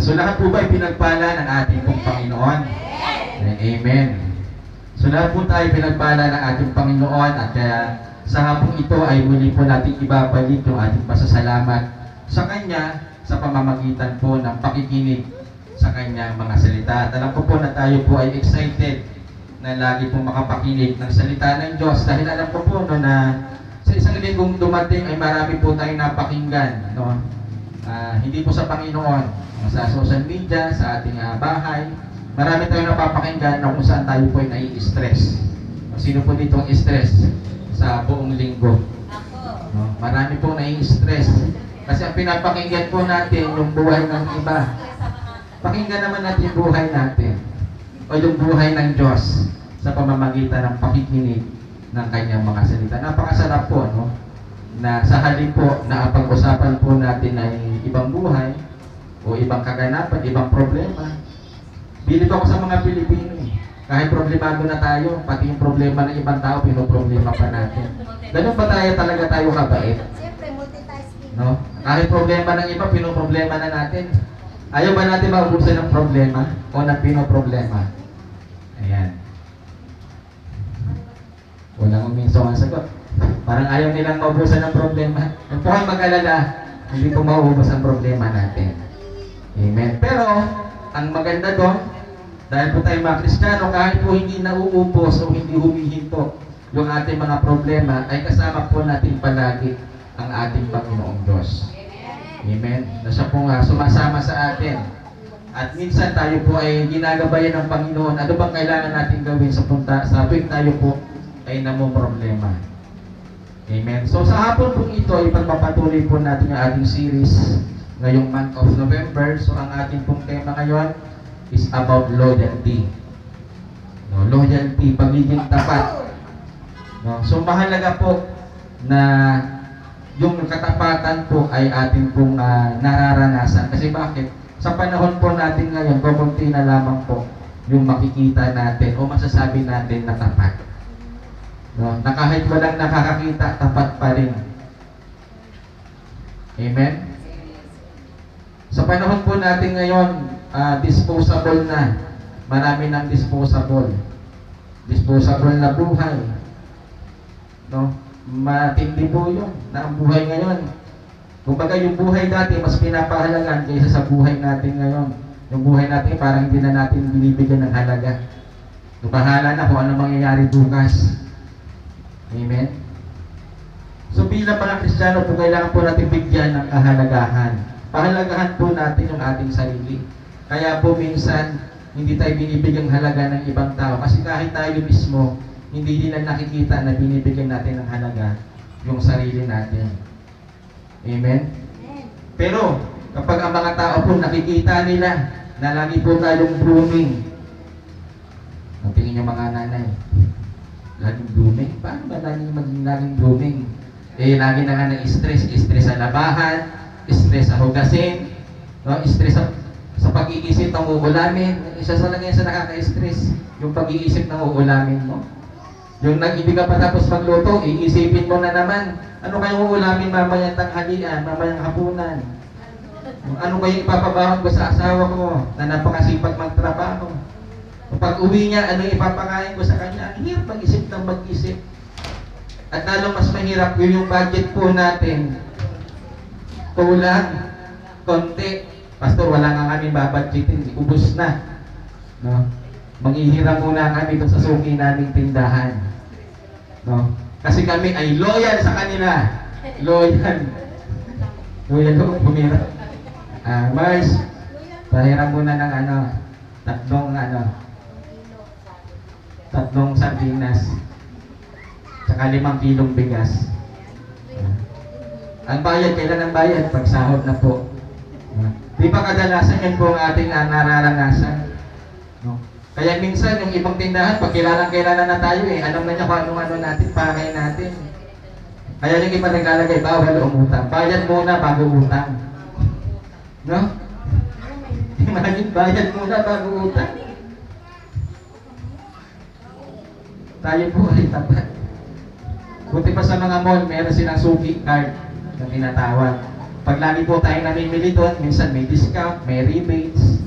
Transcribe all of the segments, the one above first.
So lahat po ba ay pinagpala ng ating pong Panginoon? Amen. So lahat po tayo pinagpala ng ating Panginoon at kaya sa hapong ito ay muli po natin ibabalik yung ating pasasalamat sa Kanya sa pamamagitan po ng pakikinig sa Kanyang mga salita. At alam ko po na tayo po ay excited na lagi po makapakinig ng salita ng Diyos dahil alam ko po no, na sa isang linggong dumating ay marami po tayong napakinggan. No? Hindi po sa Panginoon, sa social media, sa ating bahay, marami tayong napapakinggan na kung saan tayo po ay nai-stress. Sino po dito ang stress sa buong linggo? No? Marami po nai-stress. Kasi ang pinapakinggan po natin yung buhay ng iba. Pakinggan naman natin yung buhay natin o yung buhay ng Diyos sa pamamagitan ng pakikinig ng Kanyang mga salita. Napakasarap po, no? Na sa halip po na pag-usapan po natin ay ibang buhay o ibang kaganapan, ibang problema. Bilib ako sa mga Pilipino. Kahit problemado na tayo, pati yung problema ng ibang tao, pinoproblema pa natin. Ganun ba talaga tayo kabait? Siyempre, multitasking. No? Kahit problema ng iba, pinoproblema na natin. Ayaw ba natin maubusan ng problema o ng pinoproblema? Ayan. Walang uminso ang sagot. Parang ayaw nilang maubusan ng problema. Kung po kayo mag-alala, hindi po mauubos ang problema natin. Amen. Pero, ang maganda doon, dahil po tayo mga Kristiyano, kahit po hindi nauubos o hindi humihinto yung ating mga problema, ay kasama po natin palagi ang ating Panginoong Diyos. Amen. Na siya po nga sumasama sa atin. At minsan tayo po ay ginagabayan ng Panginoon. Ano bang kailangan natin gawin sa tuwing tayo po ay namumroblema? Amen. So sa hapon po ito, ipagpapatuloy po natin ang ating series ngayong month of November. So ang ating pong tema ngayon is about loyalty. No, loyalty, pagiging tapat. No, so mahalaga po na yung katapatan po ay ating pong nararanasan. Kasi bakit? Sa panahon po natin ngayon, kumunti na lamang po yung makikita natin o masasabi natin na tapat. No? Na kahit walang nakakakita, tapat pa rin. Amen? Sa panahon po natin ngayon, disposable na. Marami ng disposable. Disposable na buhay. No? Matindi po yun na ang buhay ngayon. Kumbaga yung buhay dati mas pinapahalagan kaysa sa buhay natin ngayon. Yung buhay natin parang hindi na natin binibigyan ng halaga. Bahala na kung ano mangyayari bukas. Amen? So bilang mga Kristiyano po, kailangan po natin bigyan ng kahalagahan. Pahalagahan po natin yung ating sarili. Kaya po minsan hindi tayo binibigyang halaga ng ibang tao. Kasi kahit tayo mismo, hindi nila nakikita na binibigyan natin ng halaga yung sarili natin. Amen? Pero, kapag ang mga tao po nakikita nila na lagi po tayong blooming, ang tingin nyo mga nanay, laging blooming? Paano ba laging blooming? Lagi na nga ng stress sa labahan, stress sa hugasin, no? Stress sa pag-iisip ng uulamin. Isa sa lang yan sa nakaka-stress, yung pag-iisip ng uulamin mo. Yung hindi ka pa tapos magluto, iisipin mo na naman, ano kayong uulamin mamayang tanghalian, mamayang hapunan? Ano kayong ipapabawang ko sa asawa ko na napakasipag magtrabaho? Pag uwi niya, ano ipapakain ko sa kanya? Ang hirap mag-isip ng mag-isip. At lalo mas mahirap yung budget po natin. Kulang, konti. Pastor, wala nga kami babudgetin, ubos na. No? Manghihiram muna kami doon sa suki naming tindahan. No? Kasi kami ay loyal sa kanila. Loyal. Loyal ko, pumirap. Mars, pahiram muna ng tatlong sardinas. Tsaka 5 kilong bigas. Ang bayad, kailan ang bayad? Pag sahod na po. Di ba kadalasan yan po ang ating nararanasan? No? Kaya minsan yung ibang tindahan, pag kilala na tayo alam na niya kung ano natin, pakay natin. Kaya yung iba naglalagay, bawal umutang. Bayad muna bago utang. No? Imagine, bayad muna bago utang. Tayo po ay tapat. Buti pa sa mga mall, meron silang suki card na tinatawag. Pag lagi po tayo namimili doon, minsan may discount, may rebates.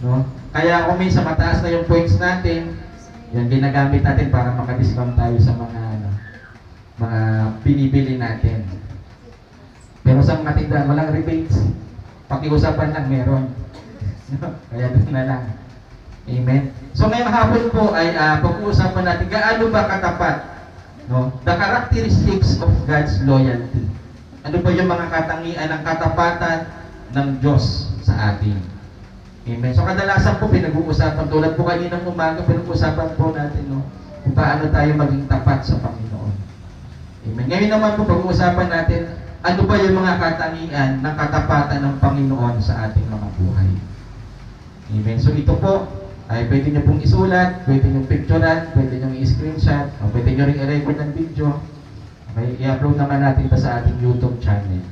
No? Kaya kung minsan mataas na yung points natin, yan ginagamit natin para maka-discount tayo sa mga binibili natin. Pero sa mga tindahan, walang rebates. Pakiusapan lang meron. Kaya doon na lang. Amen. So ngayong hapon po ay pag-uusapan natin gaano ba katapat, no? The characteristics of God's loyalty. Ano ba yung mga katangian ng katapatan ng Diyos sa atin? Amen. So kadalasan po pinag-uusapan, tulad po kaninang umaga, pinag-uusapan po natin, no, kung paano tayo maging tapat sa Panginoon. Amen. Ngayon naman po pag-uusapan natin, ano ba yung mga katangian ng katapatan ng Panginoon sa ating mga buhay? Amen. So ito po ay pwede nyo pong isulat, pwede nyo picturean, pwede nyo i-screenshot, o pwede nyo rin i-record ng video. Okay, i-upload naman natin ito sa ating YouTube channel.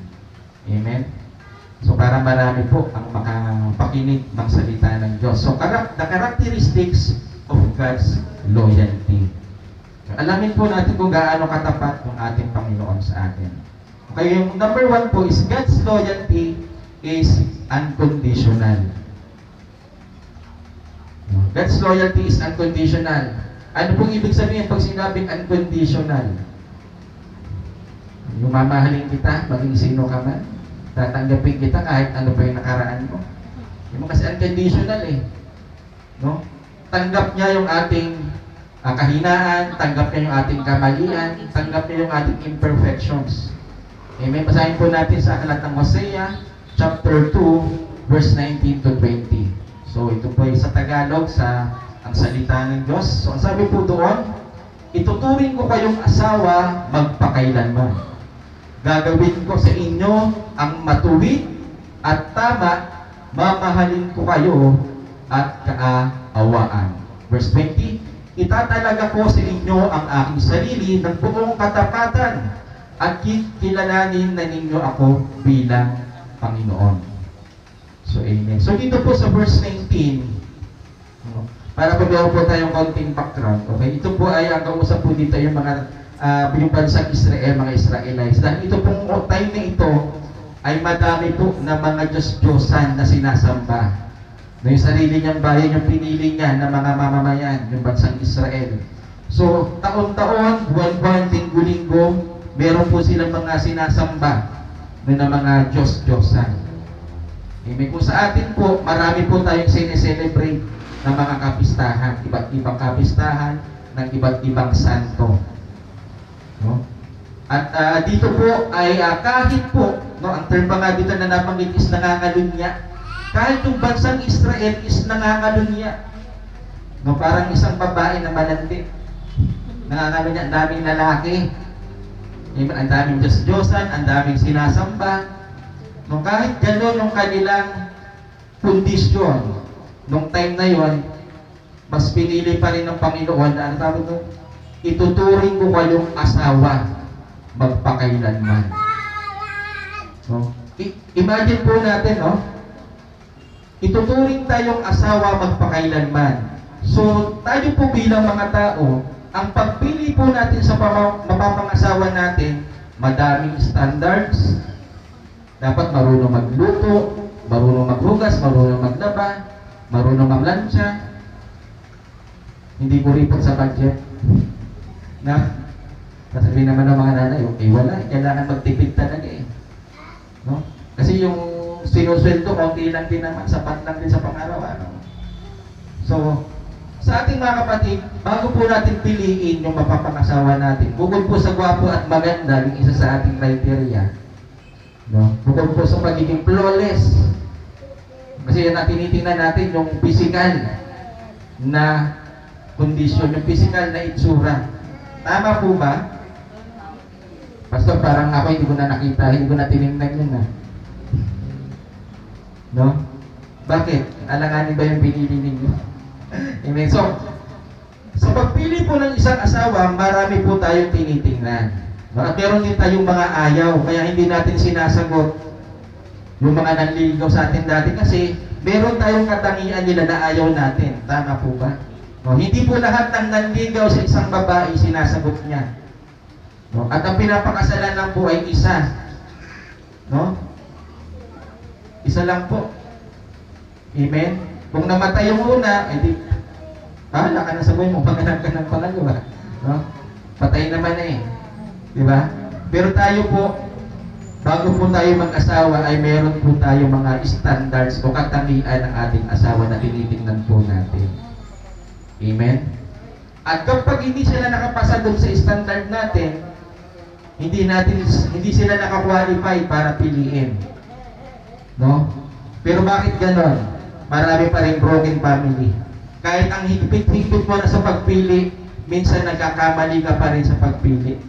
Amen. So para marami po ang makapakinig ng salita ng Diyos. So the characteristics of God's loyalty. Alamin po natin kung gaano katapat yung ating Panginoon sa atin. Okay, yung number 1 po is God's loyalty is unconditional. God's loyalty is unconditional. Ano pong ibig sabihin pag sinabing unconditional? Yung mamahalin kita, maging sino ka man, tatanggapin kita kahit ano pa yung nakaraan mo. Yung kasi unconditional eh. No? Tanggap niya yung ating kahinaan, tanggap niya yung ating kamalian, tanggap niya yung ating imperfections. Amen. Basahin po natin sa aklat ng Hosea, chapter 2, verse 19 to 20. So ito po ay sa Tagalog, ang salita ng Diyos. So ang sabi po doon, ituturing ko kayong asawa magpakailanman. Gagawin ko sa inyo ang matuwid at tama, mamahalin ko kayo at kaawaan. Verse 20, itatalaga ko sa inyo ang aking sarili ng buong katapatan at kilalanin na ninyo ako bilang Panginoon. So, amen. So, dito po sa verse 19, para po meron po tayong konting background, okay? Ito po ay ang kausap po dito yung mga yung bansang Israel, mga Israelites. Dahil ito pong time na ito ay madami po na mga Diyos-Diyosan na sinasamba. No, yung sarili niyang bayan, yung pinili niya na mga mamamayan, yung bansang Israel. So, taon-taon, buwan-buwan, linggo-linggo, meron po silang mga sinasamba na mga Diyos-Diyosan. Amen. Kung sa atin po, marami po tayong sineselebrate ng mga kapistahan, iba't ibang kapistahan ng iba't ibang santo. No? At dito po ay kahit po, no, ang term pa nga dito na nabanggit is nangangalunya. Kahit yung bansang Israel is nangangalunya. No, parang isang babae na malandi. Nangangalunya, ang daming lalaki. Amen. Ang daming Diyos-Diyosan, ang daming sinasamba. No, kahit gano'n yung kanilang kondisyon, nung time na yon, mas pinili pa rin ng Panginoon na ituturing ko kayong asawa magpakailanman. No? Imagine po natin, no? Ituturing tayong asawa magpakailanman. So, tayo po bilang mga tao, ang pagpili po natin sa mapapangasawa natin, madaming standards. Dapat marunong magluto, marunong maghugas, marunong maglaba, marunong mamlansya. Hindi po ripot sa budget. Na, sasabihin naman ng mga nanay, okay, wala, kailangan magtipid talaga eh. No? Kasi yung sinusweldo, konti lang din naman, sapat lang din sa pang-araw-araw. So, sa ating mga kapatid, bago po natin piliin yung mapapangasawa natin, bukod po sa gwapo at maganda, yung isa sa ating criteria, no? Bukod po sa magiging flawless. Kasi yan tinitingnan natin yung physical na kondisyon, yung physical na itsura. Tama po ba? Pastor, parang ako hindi ko na nakita, hindi ko na tinignan yun na. No? Bakit? Alanganin ba yung pinili ninyo? Amen. So, sa pagpili po ng isang asawa, marami po tayong tinitingnan. At meron din tayong mga ayaw, kaya hindi natin sinasagot yung mga nanliligaw sa atin dati kasi meron tayong katangian nila na ayaw natin. Tama po ba? No, hindi po lahat ng nanligaw sa isang babae sinasagot niya. No? At ang pinapakasalan lang po ay isa. No? Isa lang po. Amen? Kung namatay yung una, edi, bahala ka na sa buhay mo, panganak ka ng pangalawa. No? Patay naman na eh. Di ba? Pero tayo po, bago po tayo mag-asawa, ay meron po tayo mga standards o katangian ng ating asawa na tinitingnan po natin. Amen? At kapag hindi sila nakapasa doon sa standard natin, hindi sila nakakwalify para piliin. No? Pero bakit ganon? Marami pa rin broken family. Kahit ang higpit-higpit mo na sa pagpili, minsan nagkakamali ka pa rin sa pagpili.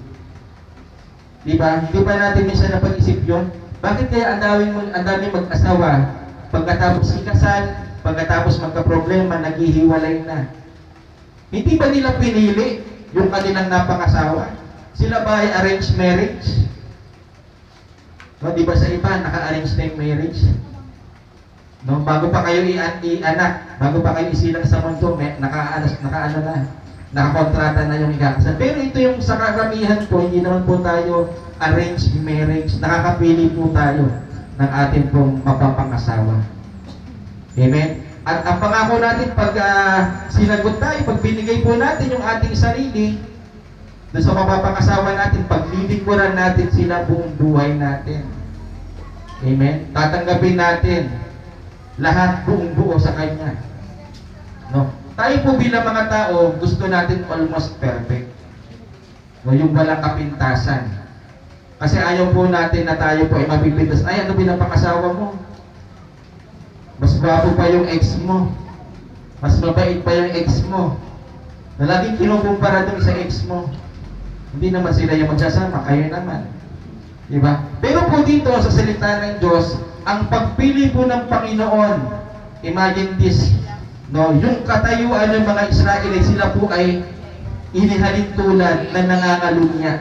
Diba? Hindi ba natin minsan napag-isip yun? Bakit kaya ang daming mag-asawa, pagkatapos ikasal, pagkatapos magka-problema, naghihiwalay na? Hindi ba nila pinili yung kanilang napangasawa? Sila ba ay arranged marriage? No, di ba sa iba, naka-arrange na yung marriage? No, bago pa kayo i-anak, bago pa kayo isilang sa mundo, nakakontrata na yung ikakasal. Pero ito yung sa karamihan po, hindi naman po tayo arranged marriage. Nakakapili po tayo ng ating pong mapapangasawa. Amen? At ang pangako natin, pag sinagot tayo, pag binigay po natin yung ating sarili, doon sa mapapangasawa natin, paglilingkuran natin sila buong buhay natin. Amen? Tatanggapin natin lahat buong buo sa Kanya. No? Tayo po bilang mga tao, gusto natin almost perfect. No, yung walang kapintasan. Kasi ayaw po natin na tayo po ay mapipintas. Ay, ano bilang pangasawa mo? Mas gwapo pa yung ex mo. Mas mabait pa yung ex mo. Na laging kinukumpara doon sa ex mo. Hindi naman sila yung magsasama, kayo naman. Diba? Pero po dito sa salita ng Diyos, ang pagpili po ng Panginoon, imagine this, no, yung katayuan ng mga Israelite, sila po ay inihalin tulad na nangangalunya.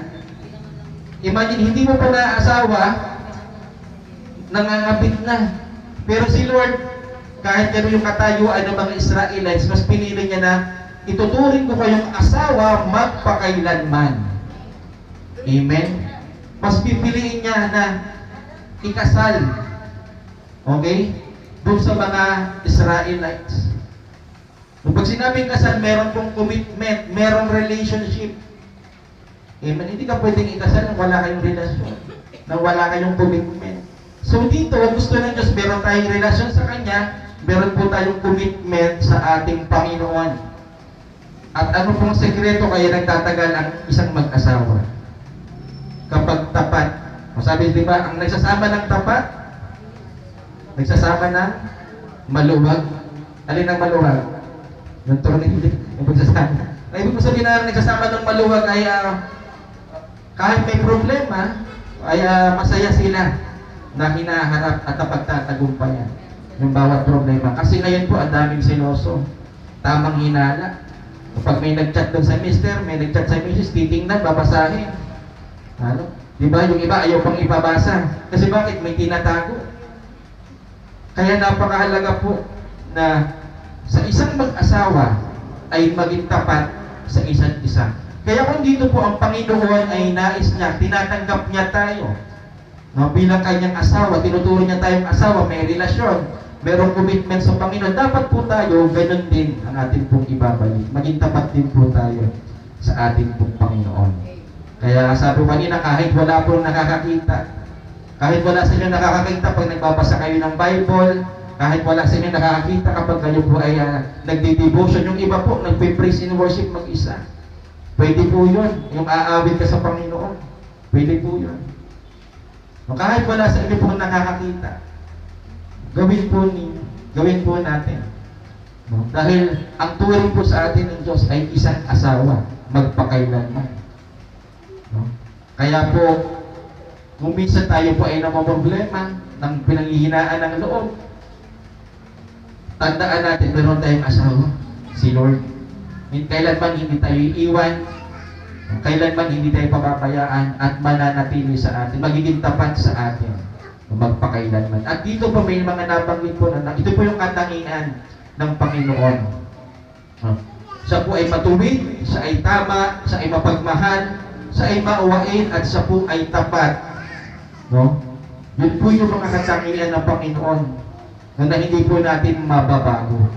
Imagine, hindi mo pa naasawa, nangangabit na. Pero si Lord, kahit gano'n yung katayuan ng mga Israelites, mas pinili niya na ituturing ko kayong asawa magpakailanman. Amen? Mas pipiliin niya na ikasal. Okay? Doon sa mga Israelites. Pag sinabing kasal, meron pong commitment, merong relationship. Amen? Hindi ka pwedeng ikasal nang wala kayong relasyon, nang wala kayong commitment. So dito, gusto ng Diyos, meron tayong relasyon sa Kanya, meron po tayong commitment sa ating Panginoon. At ano pong sekreto kaya nagtatagal ang isang mag-asawa? Kapag tapat. Sabi, di ba, ang nagsasama ng tapat, nagsasama ng maluwag. Alin ang maluwag? Yung tornilyo, yung pagsasama. Ay, ibig ko sabihin na nagsasama ng maluwag ay kahit may problema, ay masaya sila na hinaharap at napagtatagumpayan yung bawat problema. Kasi ngayon po, ang daming siloso. Tamang hinala. Kapag may nag-chat doon sa mister, may nag-chat sa misis, titingnan, babasahin. Ano? Diba? Yung iba ayaw pang ipabasa. Kasi bakit? May tinatago. Kaya napakahalaga po na sa isang mag-asawa ay maging tapat sa isa't isa. Kaya kung dito po ang Panginoon ay nais niya, tinatanggap niya tayo. No, bilang kanyang asawa, tinuturo niya tayong asawa, may relasyon, merong commitment sa Panginoon. Dapat po tayo, ganun din ang ating pong ibabalik. Maging tapat din po tayo sa ating pong Panginoon. Kaya sabi ko kanina, kahit wala pong nakakakita, kahit wala sa inyo nakakakita pag nagbabasa kayo ng Bible, kahit wala sa inyo nakakakita kapag kayo po ay nagdi-devotion, yung iba po, nagpe-praise and worship mag-isa. Pwede po yun, yung aawit ka sa Panginoon. Pwede po yun. No, kahit wala sa inyo po nakakakita, gawin po natin. No? Dahil ang turing po sa atin ng Diyos ay isang asawa, magpakailanman. No? Kaya po, kung minsan tayo po ay namamroblema ng pinanghihinaan ng loob, tandaan natin, meron tayong asawa, si Lord. Kailanman hindi tayo iiwan, kailanman hindi tayo pababayaan at mananatili sa atin, magiging tapat sa atin, magpakailanman. At dito po may mga nabanggit po na ito po yung katangian ng Panginoon. Siya po ay matuwid, siya ay tama, siya ay mapagmahal, siya ay mauwain, at siya po ay tapat. No? Yun po yung mga katangian ng Panginoon na hindi po natin mababago.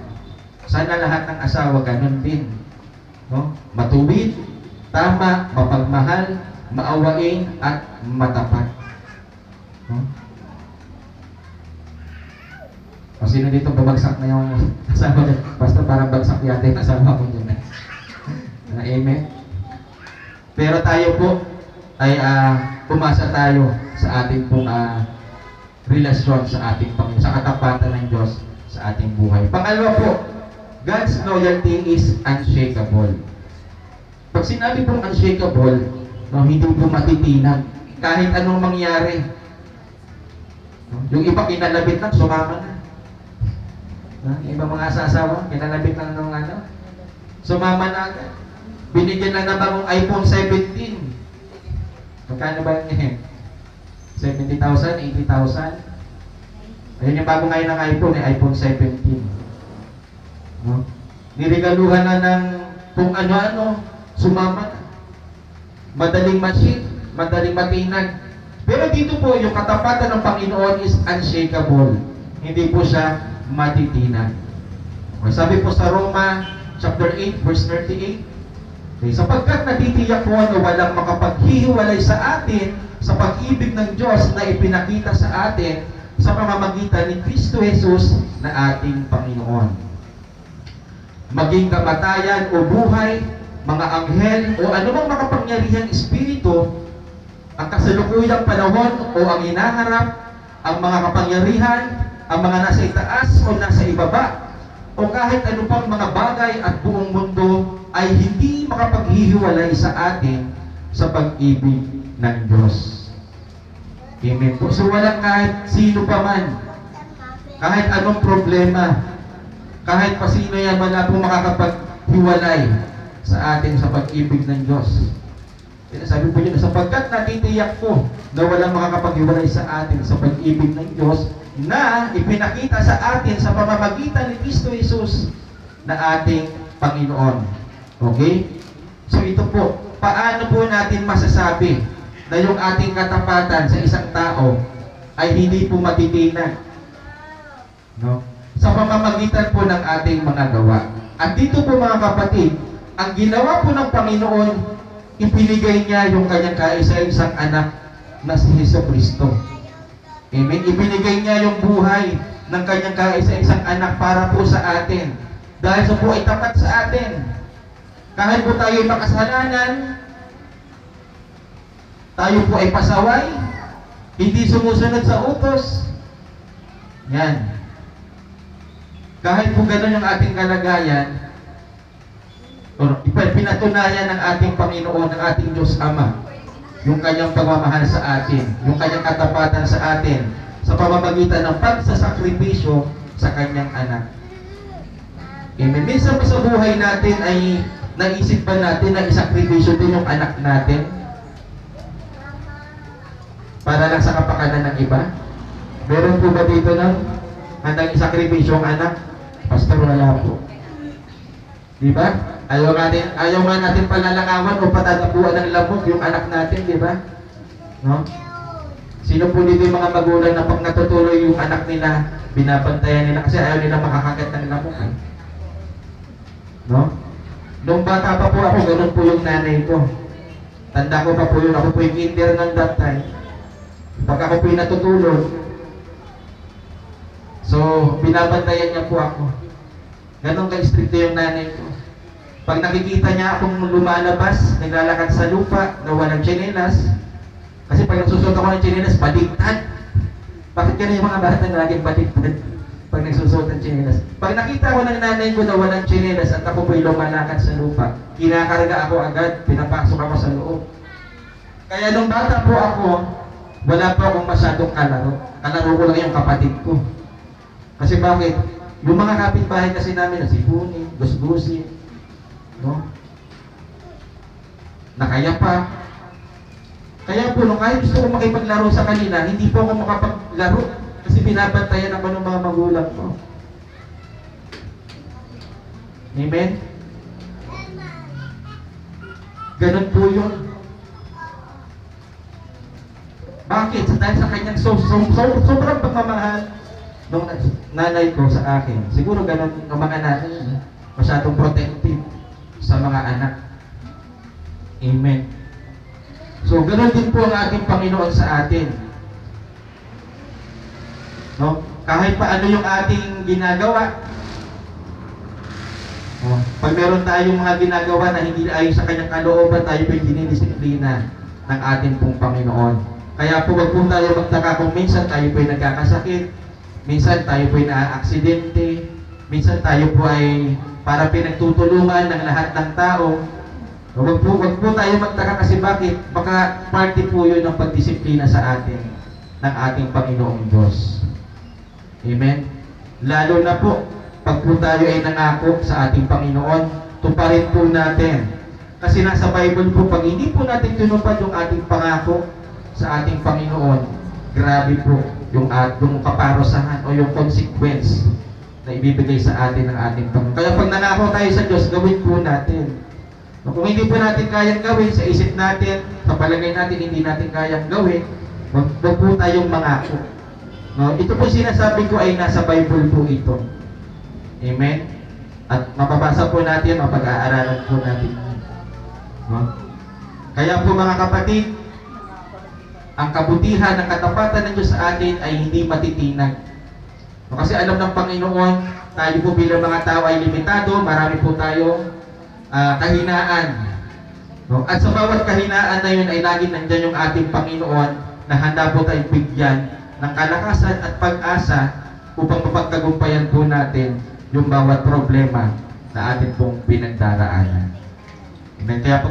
Sana lahat ng asawa ganun din. No? Matuwid, tama, mapagmahal, maawain, at matapat. No? O sino dito babagsak na yung asawa niya? Basta parang bagsak yata yung asawa ko dyan. Amen. Pero tayo po ay umasa tayo sa ating pong relasyon sa ating Panginoon, sa katapatan ng Diyos sa ating buhay. Pangalawa po, God's loyalty is unshakable. Pag sinabi pong unshakable, no, hindi po matitinag. Kahit anong mangyari. No? Yung iba kinalabit lang, sumama na. No? Yung iba mga asasawa, kinalabit lang ng sumama na agad. Binigyan lang na bagong iPhone 17. Magkano ba yun? 70,000, 80,000. Ayun yung bago ngayon ng iPhone, iPhone 17. No? Niregaluhan na ng kung ano-ano, sumama na. Madaling ma-cheat, madaling matinag. Pero dito po, yung katapatan ng Panginoon is unshakable. Hindi po siya matitinag. Okay, sabi po sa Roma chapter 8, verse 38, okay, sapagkat natitiyak po na walang makapaghihiwalay sa atin sa pag-ibig ng Diyos na ipinakita sa atin sa pamamagitan ni Kristo Jesus na ating Panginoon. Maging kamatayan o buhay, mga anghel o anumang makapangyarihang espiritu, ang kasalukuyang panahon o ang hinaharap, ang mga kapangyarihan, ang mga nasa itaas o nasa ibaba, o kahit ano pang mga bagay at buong mundo ay hindi makapaghihiwalay sa atin sa pag-ibig ng Diyos. Amen po. So walang kahit sino pa man, kahit anong problema, kahit pa sino yan, wala pong makakapaghiwalay sa atin sa pag-ibig ng Diyos. Sabi po yun, sapagkat natitiyak po na walang makakapaghiwalay sa atin sa pag-ibig ng Diyos na ipinakita sa atin sa pamamagitan ni Kristo Jesus na ating Panginoon. Okay? So ito po, paano po natin masasabi na yung ating katapatan sa isang tao ay hindi po matitinag? No? Sa pamamagitan po ng ating mga gawa. At dito po mga kapatid, ang ginawa po ng Panginoon, ipinigay niya yung kanyang kaisa-isang anak na si Jesucristo. Amen. Ibinigay niya yung buhay ng kanyang kaisa-isang anak para po sa atin. Dahil sa po ay tapat sa atin. Kahit po tayo ay makasalanan, tayo po ay pasaway, hindi sumusunod sa utos. Yan. Kahit po gano'n yung ating kalagayan, pinatunayan ng ating Panginoon, ng ating Diyos Ama, yung kanyang pagmamahal sa atin, yung kanyang katapatan sa atin, sa pamamagitan ng pagsasakripisyo sa kanyang anak. Amen. Minsan pa sa buhay natin ay naisip ba natin na isakripisyo din yung anak natin para lang sa kapakanan ng iba? Meron po ba dito ng handang isakripisyo ang anak? Pastor, wala po. Di ba? Ayaw nga natin palalakawan o patatabuan ng lamok yung anak natin, di ba? No? Sino po dito yung mga magulang na pag natutuloy yung anak nila, binabantayan nila kasi ayaw nila makakagat ng lamok. Eh? No? Nung bata pa po ako, ganun po yung nanay ko. Tanda ko pa po yun, ako po yung kinder ng that time. Pag ako po yung natutulog, so binabantayan niya po ako. Ganun ka-stricto yung nanay ko. Pag nakikita niya akong lumalabas, naglalakad sa lupa, na walang tsinelas, kasi pag nagsusuot ako ng tsinelas, baliktad. Bakit ka na yung mga bata na laging baliktad pag nagsusuot ng tsinelas? Pag nakita ko ng nanay ko na walang tsinelas at ako po'y lumalakad sa lupa, kinakarga ako agad, pinapasok ako sa loob. Kaya nung bata po ako, wala po akong masyadong kalaro. Kalaro ko lang yung kapatid ko. Kasi bakit? Yung mga kapitbahay kasi namin, nasipunin, gusgusin, no? Nakayapa. Kaya po, nung kahit gusto ko makipaglaro sa kanila, hindi po ako makapaglaro kasi binabantayan ako ng mga magulang ko. Amen? Ganun po yun. Bakit? Dahil sa kanyang sobrang pagmamahal nung nanay ko sa akin. Siguro ganun ang mga nanay, masyadong protective sa mga anak. Amen. So, ganun din po ang ating Panginoon sa atin. No? Kahit pa ano yung ating ginagawa, pag meron tayong mga ginagawa na hindi ayon sa kanyang kalooban, tayo po yung dinidisiplina ng ating pong Panginoon. Kaya po wag po tayo magtaka kung minsan tayo po ay nagkakasakit, minsan tayo po ay naaaksidente, minsan tayo po ay para pinagtutulungan ng lahat ng tao. Wag po tayo magtaka kasi bakit? Baka party po yun ng pagdisiplina sa atin ng ating Panginoong Diyos. Amen? Lalo na po, pag po tayo ay nangako sa ating Panginoon, tuparin po natin. Kasi nasa Bible po, pag hindi po natin tinupad yung ating pangako sa ating Panginoon, grabe po yung kaparusahan o yung consequence na ibibigay sa atin ng ating Panginoon. Kaya pag nangako tayo sa Diyos, gawin po natin. Kung hindi po natin kayang gawin, sa isip natin, sa palagay natin, hindi natin kayang gawin, wag po tayong mangako. No? Ito po sinasabi ko ay nasa Bible po ito. Amen? At mapabasa po natin, mapag-aaralan po natin. No? Kaya po mga kapatid, ang kabutihan ng katapatan ng Diyos sa atin ay hindi matitinag. No? Kasi alam ng Panginoon, tayo po bilang mga tao ay limitado, marami po tayong kahinaan. No? At sa bawat kahinaan na yun ay lagi nandyan yung ating Panginoon na handa po tayong bigyan ng kalakasan at pag-asa upang mapagtagumpayan po natin yung bawat problema na atin pong pinagdaraanan. Amen. Kaya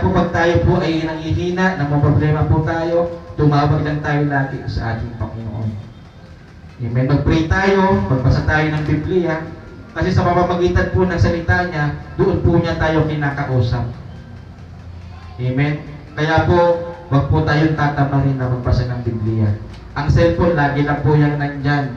po pag tayo po ay nanghihina, ng mga problema po tayo, tumawag lang tayo lagi sa ating Panginoon. Amen. Mag-pray tayo, magbasa tayo ng Biblia, kasi sa pamamagitan po ng salita niya, doon po niya tayo kinakausap. Amen. Kaya po, wag po tayong tatamarin na magbasa ng Biblia. Ang cellphone, lagi lang po yan nandyan.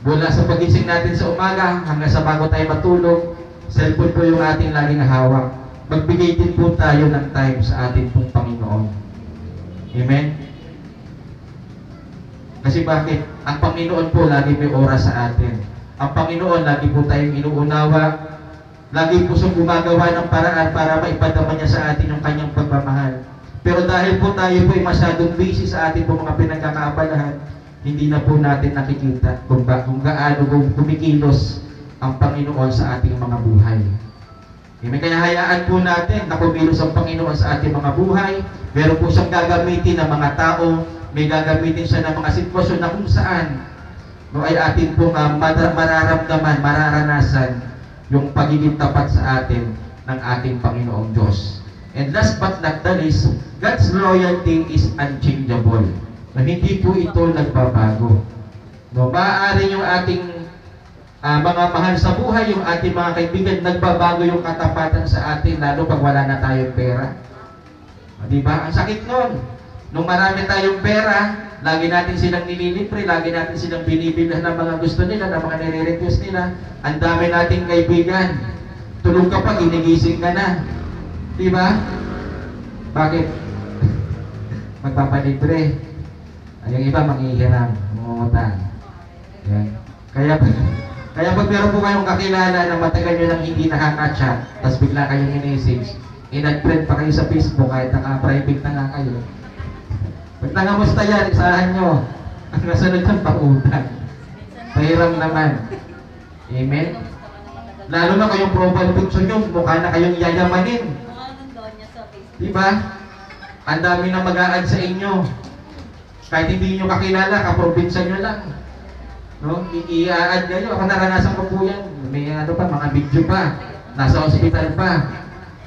Mula sa pagising natin sa umaga hanggang sa bago tayo matulog, cellphone po yung ating laging hawak. Magbigay din po tayo ng time sa ating pong Panginoon. Amen? Kasi bakit? Ang Panginoon po lagi may oras sa atin. Ang Panginoon lagi po tayong inuunawa. Lagi po siyang gumagawa ng paraan para maipadama niya sa atin yung kanyang pagmamahal. Pero dahil po tayo po ay masyadong busy sa ating po mga pinagkakaabalahan, hindi na po natin nakikita kung gaano kumikilos ang Panginoon sa ating mga buhay. Kaya hayaan po natin na kumilos ang Panginoon sa ating mga buhay. Meron po siyang gagamitin ng mga tao, may gagamitin siya ng mga sitwasyon na kung saan ay atin pong mararamdaman, mararanasan yung pagiging tapat sa atin ng ating Panginoong Diyos. And last but not the least, God's loyalty is unchangeable. Na hindi po ito nagbabago. No, maaari yung ating mga mahal sa buhay, yung ating mga kaibigan, nagbabago yung katapatan sa atin, lalo pag wala na tayong pera. Diba? Ang sakit nun. Nung marami tayong pera, lagi natin silang nililibre, lagi natin silang binibilhan ng mga gusto nila, ng mga nire-request nila. Ang dami nating kaibigan. Tulog ka pa, ginigising ka na. Diba? Bakit? Magpapalibre. Ay, yung iba manghihiram, mangungutang. Yan. Kaya pag meron po kayong kakilala na matagal nyo nang hindi nakaka-chat, tapos bigla kayong in-message, nag-friend pa kayo sa Facebook kahit naka-private na nga kayo. Pag nangamusta yan, isahan nyo. Ang nasunod yung pang-utang. Pahiram naman. Amen? Lalo na kayong profile picture nyo, mukha na kayong yayamanin. Diba? Ang dami na mag-a-add sa inyo. Kahit hindi nyo kakilala, kaprobinsya nyo lang. No? I-a-add kayo. Ako naranasan ko po yan. May mga video pa. Nasa hospital pa.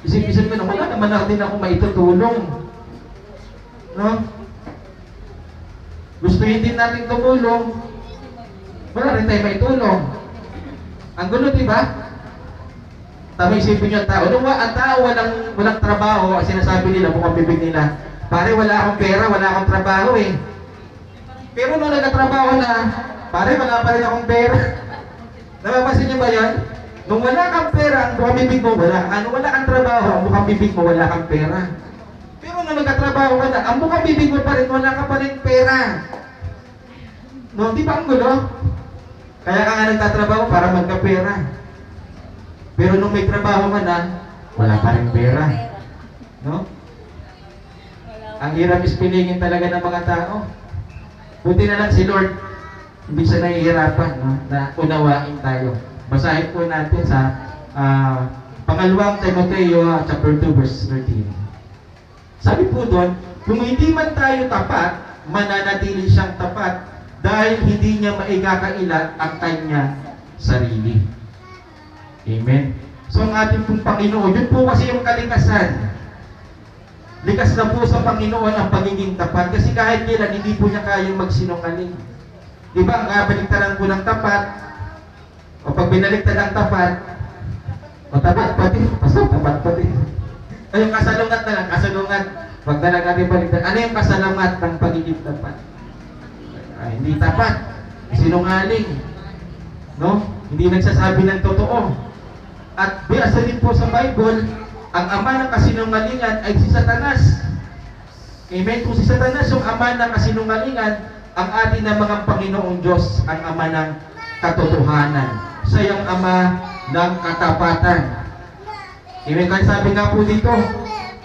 Isip-isip ko na, wala naman din ako maitutulong. No? Gustuhin din natin tumulong. Wala rin tayo maitulong. Ang gulo, diba? Tama isipin nyo ang tao. Nung ang tao walang trabaho, sinasabi nila, bukang bibig nila, pare, wala akong pera, wala akong trabaho eh. Pero nung nagkatrabaho na, pare, wala pa rin akong pera. Napapansin niyo ba yan? Nung wala kang pera, ang bukang bibig mo, wala kang trabaho, ang bukang bibig mo, wala kang pera. Pero nung nagkatrabaho ka na, ang mukhang bibig mo pa rin, wala ka pa rin pera. No, di ba ang gulo? Kaya ka nga nagtatrabaho para magkapera. Pero nung may trabaho ka na, wala pa rin pera. No? Ang hirap ispilingin talaga ng mga tao. Buti na lang si Lord, hindi siya nahihirapan, no? Na unawain tayo. Basahin po natin sa pangalawang Timoteo chapter 2 verse 13. Sabi po doon, kung hindi man tayo tapat, mananatili siyang tapat dahil hindi niya maigakailat ang kanya sarili. Amen. So ang ating pong Panginoon, yun po kasi yung kalikasan. Likas na po sa Panginoon ang pagiging tapat kasi kahit kailan hindi po niya kayang magsinungaling. Diba, ang kabaligtaran po ng tapat, o pag binaliktad ang tapat, o tapat pati, pasok tapat pati. O yung kasalungat na lang, kasalungat. Pag na lang natin baliktad, ano yung kasalungat ng pagiging tapat? Ay, hindi tapat, sinungaling. No? Hindi nagsasabi ng totoo. At biyasa din po sa Bible, ang ama ng kasinungalingan ay si Satanas. Amen? Kung si Satanas yung ama ng kasinungalingan, ang atin na mga Panginoong Diyos ang ama ng katotohanan. Siya yung ama ng katapatan. Amen? Kaya sabi nga po dito,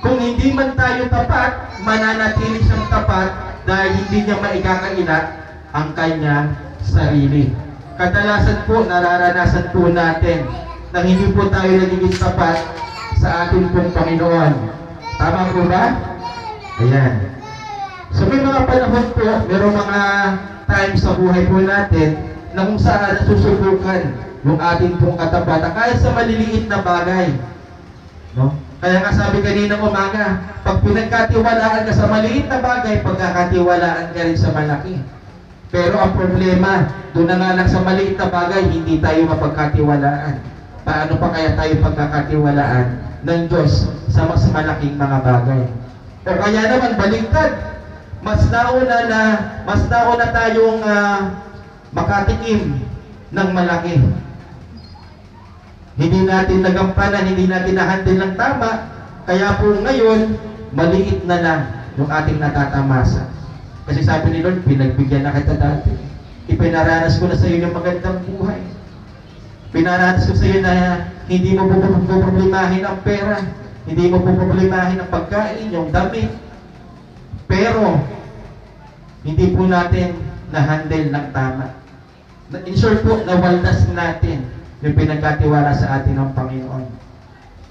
kung hindi man tayo tapat, mananatili siyang tapat dahil hindi niya maigakailat ang kanyang sarili. Kadalasan po, nararanasan po natin na hindi po tayo nagiging tapat sa ating pong Panginoon. Tama po ba? Ayan. So may mga panahon po, mayroong mga times sa buhay po natin na kung saan nasusubukan yung ating pong katapatan kahit sa maliliit na bagay. No? Kaya nga sabi kanina umaga, pag pinagkatiwalaan ka sa maliit na bagay, pagkakatiwalaan ka rin sa malaki. Pero ang problema, doon na nga lang sa maliit na bagay, hindi tayo mapagkatiwalaan. Paano pa kaya tayo pagkakatiwalaan ng Diyos sa mas malaking mga bagay? O kaya naman baliktad, mas nauna tayong makatikim ng malaki. Hindi natin nagampanan, hindi natin nahandle ng tama, kaya po ngayon, maliit na lang yung ating natatamasa. Kasi sabi ni Lord, pinagbigyan na kita dati. Ipinaranas ko na sa iyo yung magandang buhay. Pinaranas ko sa iyo na hindi mo problemahin ang pera, hindi mo problemahin ang pagkain, yung damit. Pero, hindi po natin na-handle ng tama. In short po, nawaldas natin yung pinagkatiwala sa atin ng Panginoon.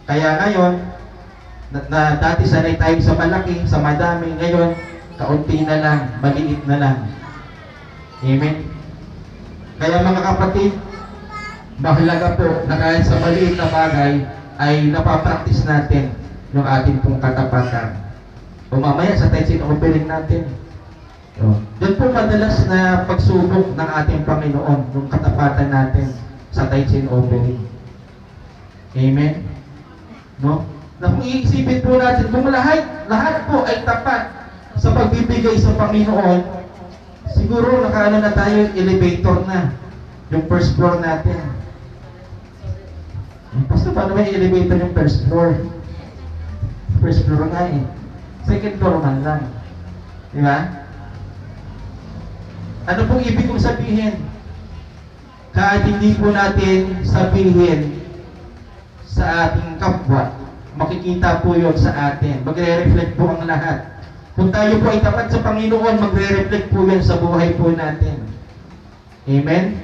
Kaya ngayon, na dati sanay tayo sa malaki, sa madami, ngayon, kaunti na lang, maliit na lang. Amen? Kaya mga kapatid, mahalaga po na kahit sa maliit na bagay, ay napapraktis natin yung ating pong katapatan. O mamaya sa tithes and offering natin. Yan po madalas na pagsubok ng ating Panginoon, yung katapatan natin sa tithes and offering. Amen? No? Na kung iisipin po natin, kung lahat po ay tapat sa pagbibigay sa Panginoon, siguro nakaano na tayo, elevator na, yung first floor natin. Basta paano may elevator yung first floor? First floor nga eh. Second floor man lang. Di ba? Ano pong ibig kong sabihin? Kahit hindi po natin sabihin sa ating kapwa, makikita po yun sa atin. Magre-reflect po ang lahat. Kung tayo po ay tapat sa Panginoon, magre-reflect po yun sa buhay po natin. Amen?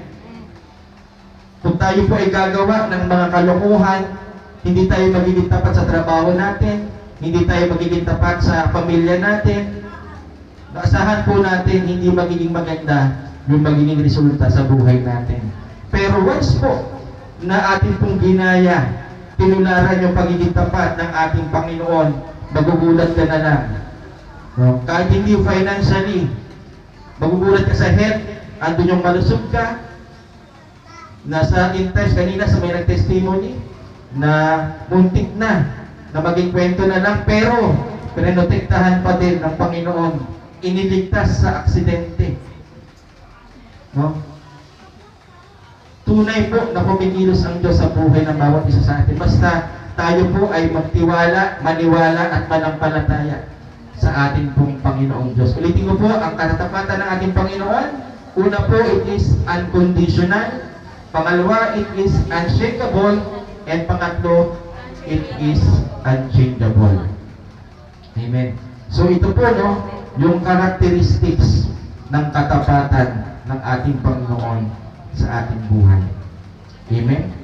Kung tayo po ay gagawa ng mga kalokohan, hindi tayo magiging tapat sa trabaho natin, hindi tayo magiging tapat sa pamilya natin, naasahan po natin hindi magiging maganda yung magiging resulta sa buhay natin. Pero once po na ating pong ginaya, tinularan yung pagiging tapat ng ating Panginoon, magugulat ka na lang. No? Kahit hindi financially, magugulat ka sa health, andun yung malusog ka. Nasa in-times, kanina sa may nag-testimony, na muntik na maging kwento na lang, pero pinanotektahan pa din ng Panginoon, iniligtas sa aksidente. No? Tunay po na kumikilos ang Diyos sa buhay ng bawat isa sa atin. Basta tayo po ay magtiwala, maniwala at manampalataya sa ating pong Panginoong Diyos. Ulitin ko po, ang katapatan ng ating Panginoon, una po, it is unconditional. Pangalawa, it is unshakable. And pangatlo, it is unchangeable. Amen. So ito po, no, yung characteristics ng katapatan ng ating Panginoon sa ating buhay. Amen.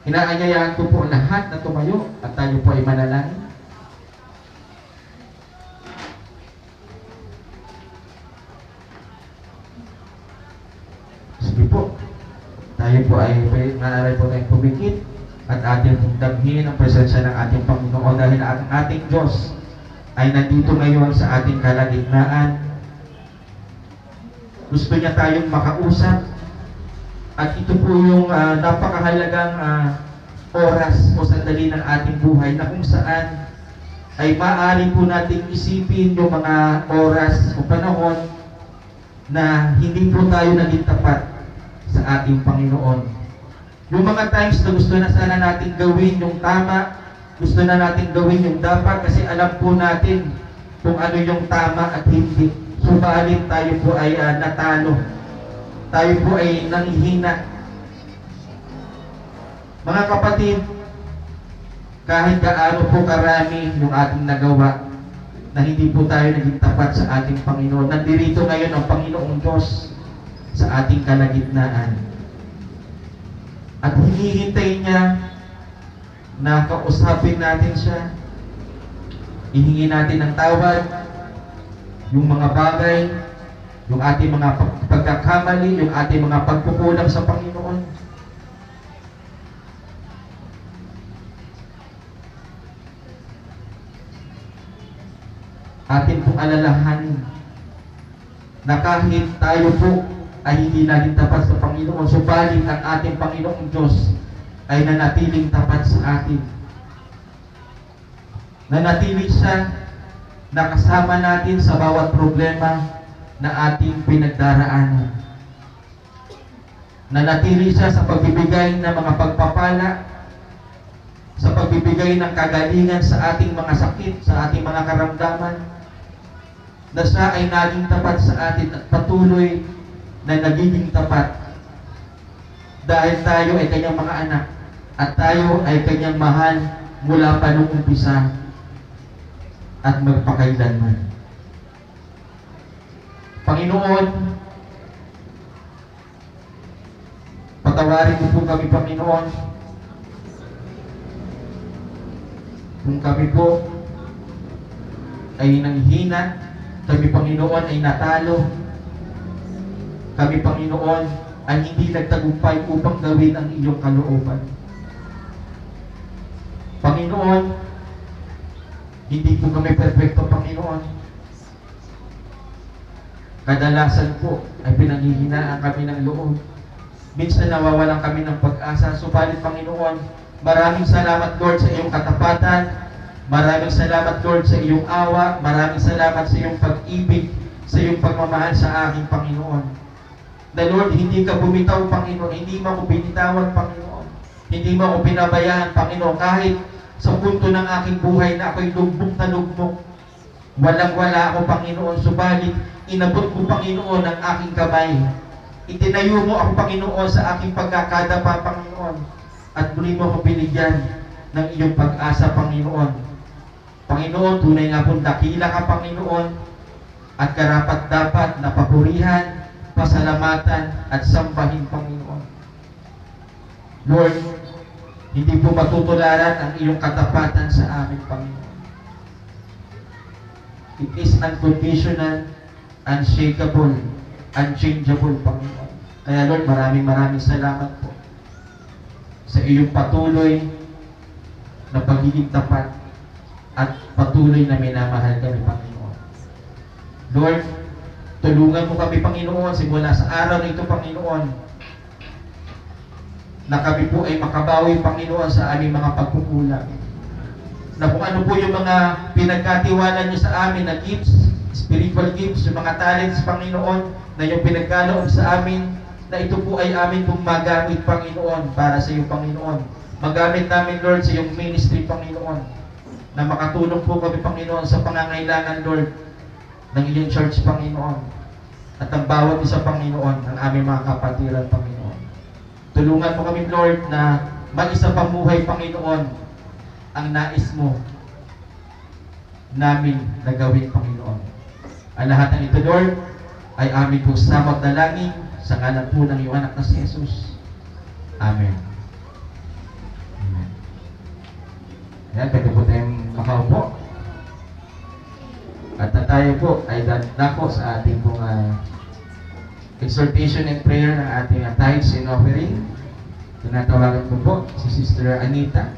Inaanyayaan ko po lahat na tumayo at tayo po ay manalangin. Sige po. Tayo po ay maaari po tayong pumikit at ating damhin ang presensya ng ating Panginoon dahil ang ating Diyos ay nandito ngayon sa ating kalagitnaan. Gusto niya tayong makausap. At ito po yung napakahalagang oras o sandali ng ating buhay na kung saan ay maaari po nating isipin yung mga oras o panahon na hindi po tayo naging tapat sa ating Panginoon. Yung mga times na gusto na sana natin gawin yung tama, gusto na natin gawin yung dapat kasi alam po natin kung ano yung tama at hindi. Subalit tayo po ay natalo. Tayo po ay nanghihina. Mga kapatid, kahit gaano po karami yung ating nagawa na hindi po tayo naging tapat sa ating Panginoon, nandirito ngayon ang Panginoong Diyos sa ating kalagitnaan. At hinihintay niya na kausapin natin siya. Ihingi natin ng tawad, yung mga bagay, yung ating mga pagkakamali, yung ating mga pagkukulang sa Panginoon. Atin pong alalahanin na kahit tayo po ay hindi naging tapat sa Panginoon, subalit ang ating Panginoong Diyos ay nanatiling tapat sa atin. Nanatili siya na kasama natin sa bawat problema na ating pinagdaraanan. Nanatili siya sa pagbibigay ng mga pagpapala, sa pagbibigay ng kagalingan sa ating mga sakit, sa ating mga karamdaman, na siya ay naging tapat sa atin at patuloy na nagiging tapat dahil tayo ay kanyang mga anak at tayo ay kanyang mahal mula pa nung umpisa at magpakailanman. Panginoon, patawarin mo po kami, Panginoon, kung kami po ay nanghina, kami, Panginoon, ay natalo, kami, Panginoon, ay hindi nagtagumpay upang gawin ang iyong kalooban. Panginoon, hindi po kami perfecto, Panginoon. Kadalasan po ay pinanghihinaan kami ng loob. Minsan nawawalan kami ng pag-asa. Subalit, Panginoon, maraming salamat, Lord, sa iyong katapatan. Maraming salamat, Lord, sa iyong awa. Maraming salamat sa iyong pag-ibig, sa iyong pagmamahal sa aking Panginoon. Na Lord, hindi ka bumitaw, Panginoon. Hindi mo ako binitawan, Panginoon. Hindi mo ako binabayaan, Panginoon. Kahit sa punto ng aking buhay na ako'y lugbog na lugbog. Walang-wala ako, Panginoon. Subalit, inabot mo, Panginoon, ang aking kamay. Itinayo mo ako, Panginoon, sa aking pagkakadapa, Panginoon. At muli mo ako binigyan ng iyong pag-asa, Panginoon. Panginoon, tunay nga po dakila ka, Panginoon, at karapat-dapat na papurihan, pasalamatan, at sambahin, Panginoon. Lord, hindi po matutularan ang iyong katapatan sa amin, Panginoon. It is unconditional, unshakable, unchangeable, Panginoon. Kaya Lord, maraming salamat po sa iyong patuloy na pagiging tapat at patuloy na minamahal kami, Panginoon. Lord, tulungan mo kami, Panginoon, simula sa araw na ito, Panginoon, na kami po ay makabawi, Panginoon, sa aming mga pagkukulang. Na kung ano po yung mga pinagkatiwala niyo sa amin na gifts, spiritual gifts, yung mga talents, Panginoon, na yung pinagkaloob sa amin, na ito po ay amin pong magamit, Panginoon, para sa iyo, Panginoon. Magamit namin, Lord, sa iyong ministry, Panginoon, na makatulong po kami, Panginoon, sa pangangailangan, Lord, ng iyong church, Panginoon. At ang bawat isa, Panginoon, ang aming mga kapatiran, Panginoon. Tulungan mo kami, Lord, na mag-isa pamuhay, Panginoon, ang nais mo namin na gawin, Panginoon. Ang lahat ng ito, Lord, ay amin po samot na langin sa ngalan po ng iyong anak na si Jesus. Amen. Amen. Ayan, pwede po tayong makaupo. At na tayo po ay dako sa ating pong exhortation and prayer ng ating tithes and offering. Tinatawagan ko po si Sister Anita